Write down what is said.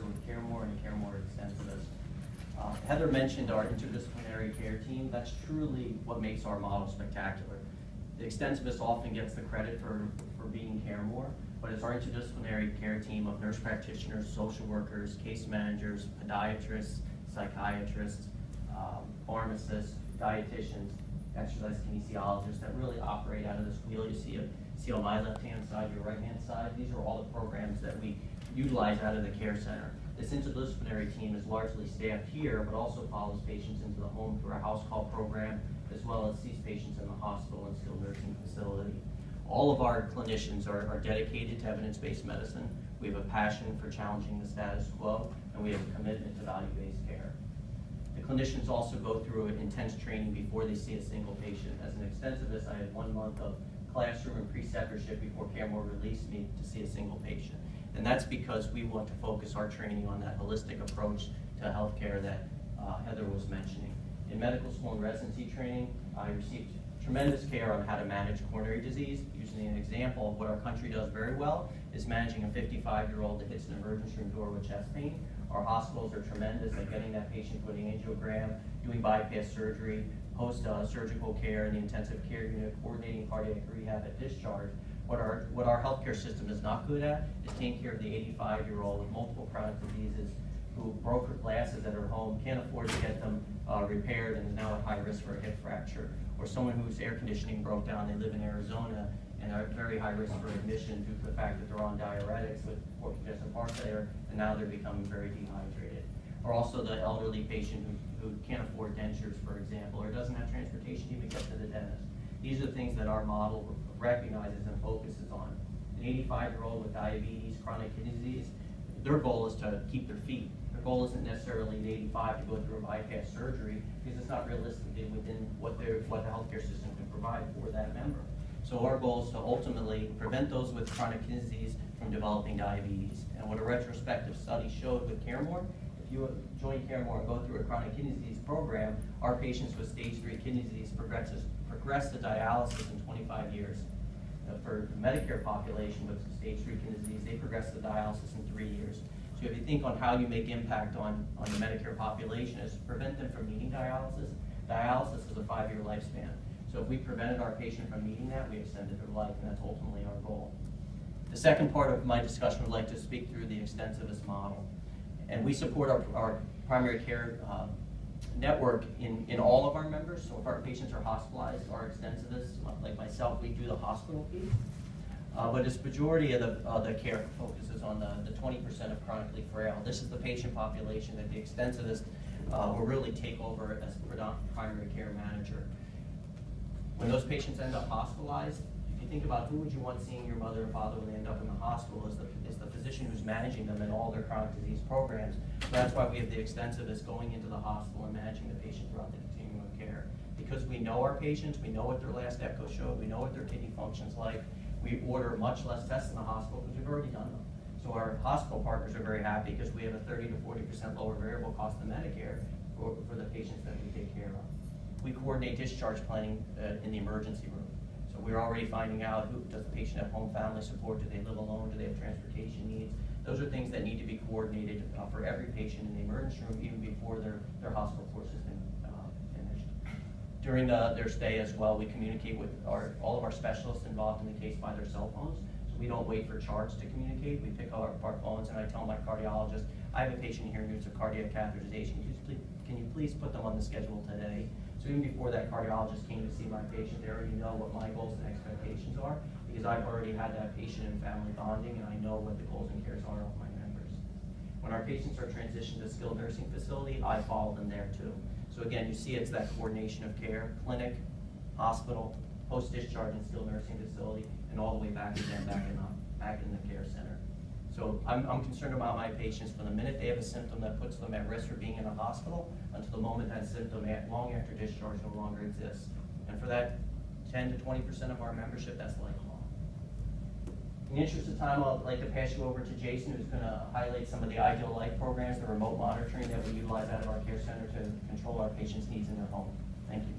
with CareMore and CareMore Extensivist. Heather mentioned our interdisciplinary care team. That's truly what makes our model spectacular. The extensivist often gets the credit for being CareMore, but it's our interdisciplinary care team of nurse practitioners, social workers, case managers, podiatrists, psychiatrists, pharmacists, dietitians, exercise kinesiologists that really operate out of this wheel. You see on my left-hand side, your right-hand side. These are all the programs that we utilize out of the care center. This interdisciplinary team is largely staffed here, but also follows patients into the home through our house call program, as well as sees patients in the hospital and skilled nursing facility. All of our clinicians are dedicated to evidence-based medicine. We have a passion for challenging the status quo, and we have a commitment to value-based care. The clinicians also go through an intense training before they see a single patient. As an extensivist, I had 1 month of classroom and preceptorship before CareMore released me to see a single patient. And that's because we want to focus our training on that holistic approach to healthcare that Heather was mentioning. In medical school and residency training, I received tremendous care on how to manage coronary disease. Using an example of what our country does very well is managing a 55-year-old that hits an emergency room door with chest pain. Our hospitals are tremendous at getting that patient put an angiogram, doing bypass surgery, post-surgical care in the intensive care unit, coordinating cardiac rehab at discharge. What our healthcare system is not good at is taking care of the 85-year-old with multiple chronic diseases who broke her glasses at her home, can't afford to get them repaired, and is now at high risk for a hip fracture. Or someone whose air conditioning broke down, they live in Arizona, and are at very high risk for admission due to the fact that they're on diuretics with congestive heart failure, and now they're becoming very dehydrated. Or also the elderly patient who can't afford dentures, for example, or doesn't have transportation to even get to the dentist. These are things that our model recognizes and focuses on. An 85-year-old with diabetes, chronic kidney disease, their goal is to keep their feet. Their goal isn't necessarily at 85 to go through a bypass surgery, because it's not realistically within what the healthcare system can provide for that member. So our goal is to ultimately prevent those with chronic kidney disease from developing diabetes. And what a retrospective study showed with CareMore, if you join CareMore and go through a chronic kidney disease program, our patients with stage 3 kidney disease progress to dialysis in 25 years. For the Medicare population with stage 3 kidney disease, they progress to dialysis in 3 years. So if you think on how you make impact on the Medicare population is to prevent them from needing dialysis. Dialysis is a 5-year lifespan. So if we prevented our patient from needing that, we extended their life, and that's ultimately our goal. The second part of my discussion would like to speak through the extensivist model. And we support our primary care network in all of our members. So if our patients are hospitalized, our extensivists, like myself, we do the hospital piece. But its majority of the care focuses on the 20% of chronically frail. This is the patient population that the extensivist will really take over as primary care manager. When those patients end up hospitalized, if you think about who would you want seeing your mother and father when they end up in the hospital is the physician who's managing them in all their chronic disease programs. So that's why we have the extensivist going into the hospital and managing the patient throughout the continuum of care. Because we know our patients, we know what their last echo showed, we know what their kidney function's like, we order much less tests in the hospital because we've already done them. So our hospital partners are very happy because we have a 30 to 40% lower variable cost of Medicare for the patients that we take care of. We coordinate discharge planning in the emergency room. So we're already finding out does the patient have home family support, do they live alone, do they have transportation needs. Those are things that need to be coordinated for every patient in the emergency room even before their hospital course has been finished. During their stay as well, we communicate with all of our specialists involved in the case by their cell phones. So we don't wait for charts to communicate. We pick up our phones and I tell my cardiologist, I have a patient here who needs a cardiac catheterization. Can you please put them on the schedule today? So even before that cardiologist came to see my patient, they already know what my goals and expectations are because I've already had that patient and family bonding and I know what the goals and cares are of my members. When our patients are transitioned to a skilled nursing facility, I follow them there too. So again, you see it's that coordination of care, clinic, hospital, post-discharge and skilled nursing facility, and all the way back again, back in the care center. So I'm concerned about my patients from the minute they have a symptom that puts them at risk for being in a hospital until the moment that symptom, long after discharge, no longer exists. And for that 10 to 20% of our membership, that's lifelong. In the interest of time, I'd like to pass you over to Jason, who's going to highlight some of the Ideal Life programs, the remote monitoring that we utilize out of our care center to control our patients' needs in their home. Thank you.